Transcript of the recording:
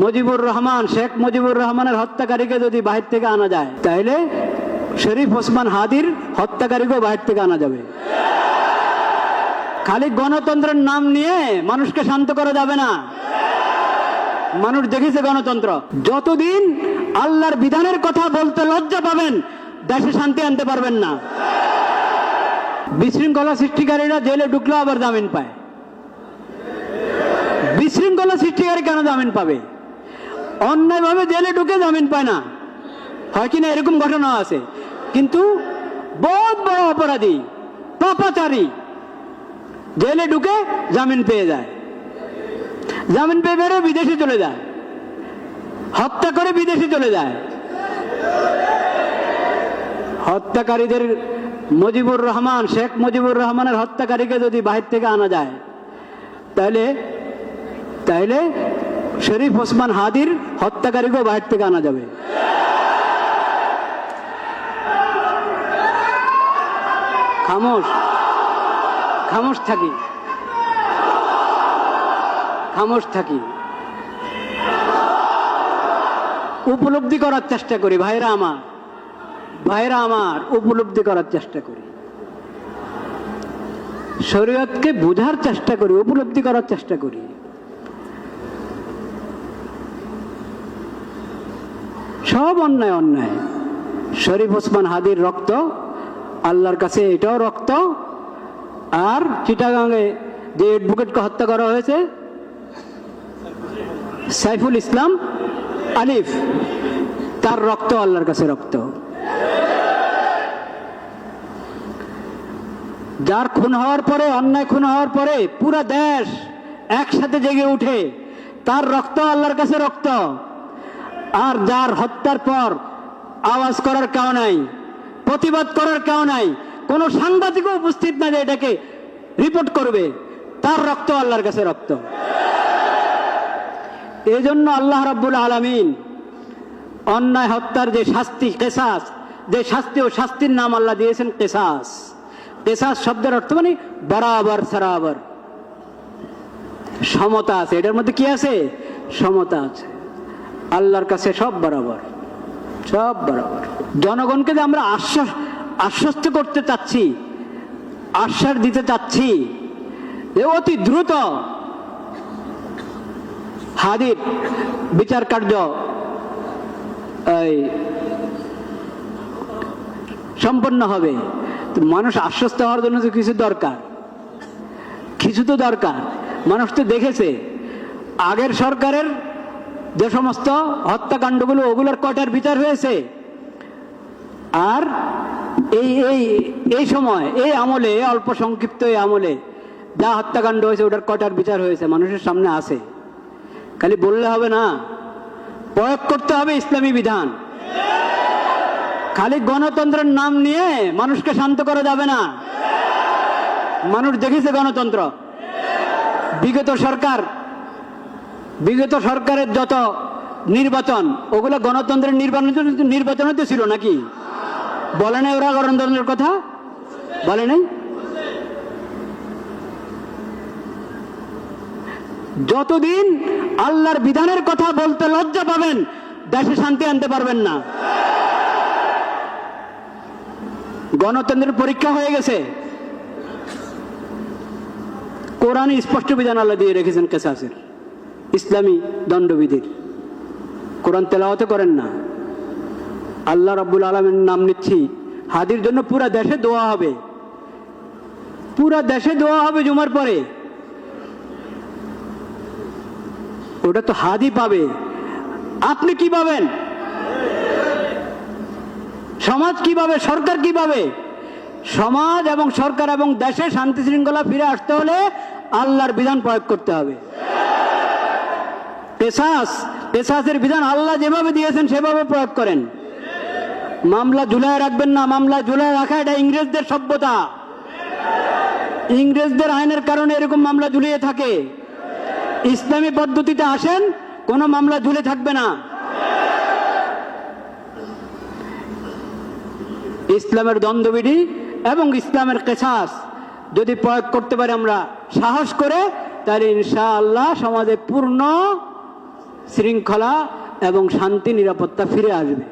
মুজিবুর রহমান, শেখ মুজিবুর রহমানের হত্যাকারীকে যদি বাহির থেকে আনা যায়, তাহলে শরীফ ওসমান হাদির হত্যাকারীকেও বাহির থেকে আনা যাবে। খালি গণতন্ত্রের নাম নিয়ে মানুষকে শান্ত করা যাবে না। মানুষ দেখেছে গণতন্ত্র। যতদিন আল্লাহর বিধানের কথা বলতে লজ্জা পাবেন, দেশে শান্তি আনতে পারবেন না। বিশৃঙ্খলা সৃষ্টিকারীরা জেলে ঢুকলে আবার জামিন পায়। বিশৃঙ্খলা সৃষ্টিকারী কেন জামিন পাবে? অন্যায়ভাবে জেলে ঢুকে জামিন পায় না, হয় কিনা এরকম ঘটনা আছে। কিন্তু বহুত বড় অপরাধী, পাপাচারী জেলে ঢুকে জামিন পেয়ে যায়, জামিন পেয়ে বেরো বিদেশে চলে যায়, হত্যা করে বিদেশে চলে যায়। হত্যাকারীদের মুজিবুর রহমান, শেখ মুজিবুর রহমানের হত্যাকারীকে যদি বাহির থেকে আনা যায়, তাহলে শরীফ ওসমান হাদির হত্যাকারীকেও বাহির থেকে আনা যাবে। খামোশ খামোশ থাকি, খামোশ থাকি, উপলব্ধি করার চেষ্টা করি। ভাইরা আমার উপলব্ধি করার চেষ্টা করি, শরীয়তকে বোঝার চেষ্টা করি, উপলব্ধি করার চেষ্টা করি। সব অন্যায় অন্যায়। শরীফ ওসমান হাদির রক্ত আল্লাহর কাছে এটাও রক্ত। আর চিটাগাঙে যে অ্যাডভোকেটকে হত্যা করা হয়েছে, সাইফুল ইসলাম আলিফ, তার রক্ত আল্লাহর কাছে রক্ত। যার খুন হওয়ার পরে, অন্যায় খুন হওয়ার পরে পুরা দেশ একসাথে জেগে উঠে, তার রক্ত আল্লাহর কাছে রক্ত। আর যার হত্যার পর আওয়াজ করার কেউ নাই, প্রতিবাদ করার কেউ নাই, কোন সাংবাদিকও উপস্থিত না যে এটাকে রিপোর্ট করবে, তার রক্ত আল্লাহর কাছে রক্ত। এই জন্য আল্লাহ রাব্বুল আলামিন অন্যায় হত্যার যে শাস্তি, কেসাস, যে শাস্তি, ও শাস্তির নাম আল্লাহ দিয়েছেন কেসাস। কেসাস শব্দের অর্থ মানে বরাবর সরাবর, সমতা আছে। এটার মধ্যে কি আছে? সমতা আছে। আল্লাহর কাছে সব বরাবর, সব বরাবর। জনগণকে যে আমরা আশ্বস্ত করতে চাচ্ছি, আশ্বাস দিতে চাচ্ছি যে অতি দ্রুত হাদির বিচার কার্য সম্পন্ন হবে। মানুষ আশ্বস্ত হওয়ার জন্য তো কিছু দরকার, কিছু তো দরকার। মানুষ তো দেখেছে আগের সরকারের যে সমস্ত হত্যাকাণ্ডগুলো, ওগুলোর কয়টার বিচার হয়েছে। আর এই সময়, এই আমলে, অল্প সংক্ষিপ্ত এই আমলে যা হত্যাকাণ্ড হয়েছে, ওটার কয়টার বিচার হয়েছে মানুষের সামনে আছে। খালি বললে হবে না, প্রয়োগ করতে হবে ইসলামী বিধান। খালি গণতন্ত্রের নাম নিয়ে মানুষকে শান্ত করা যাবে না। মানুষ দেখেছে গণতন্ত্র। বিগত সরকারের যত নির্বাচন, ওগুলো গণতন্ত্রের নির্বাচন তো ছিল নাকি? বলে নাই ওরা গণতন্ত্রের কথা? বলে নাই? যতদিন আল্লাহর বিধানের কথা বলতে লজ্জা পাবেন, দেশে শান্তি আনতে পারবেন না। গণতন্ত্রের পরীক্ষা হয়ে গেছে। কোরআনে স্পষ্ট বিধান আল্লাহ দিয়ে রেখেছেন কেসাসের, ইসলামী দণ্ডবিধির। কোরআন তেলাওয়াত করেন না। আল্লাহ রাব্বুল আলামিনের নাম নিচ্ছি, হাদির জন্য পুরা দেশে দোয়া হবে, পুরা দেশে দোয়া হবে জুমার পরে। ওটা তো হাদি পাবে, আপনি কি পাবেন? সমাজ কি পাবে? সরকার কি পাবে? সমাজ এবং সরকার এবং দেশে শান্তি শৃঙ্খলা ফিরে আসতে হলে আল্লাহর বিধান প্রয়োগ করতে হবে। কেসাসের বিধান আল্লাহ যেভাবে দিয়েছেন সেভাবে প্রয়োগ করেন। মামলা ঝুলায় রাখবেন না। মামলা ঝুলায় রাখা এটা ইংরেজদের সভ্যতা। ইংরেজদের আইনের কারণে এরকম মামলা ঝুলিয়ে থাকে। ইসলামী পদ্ধতিতে আসেন, কোনো মামলা ঝুলে থাকবে না। ইসলামের দ্বন্দ্ববিধি এবং ইসলামের কেসাস যদি প্রয়োগ করতে পারি আমরা সাহস করে, তাহলে ইনশাআল্লাহ সমাজে পূর্ণ শৃঙ্খলা এবং শান্তি নিরাপত্তা ফিরে আসবে।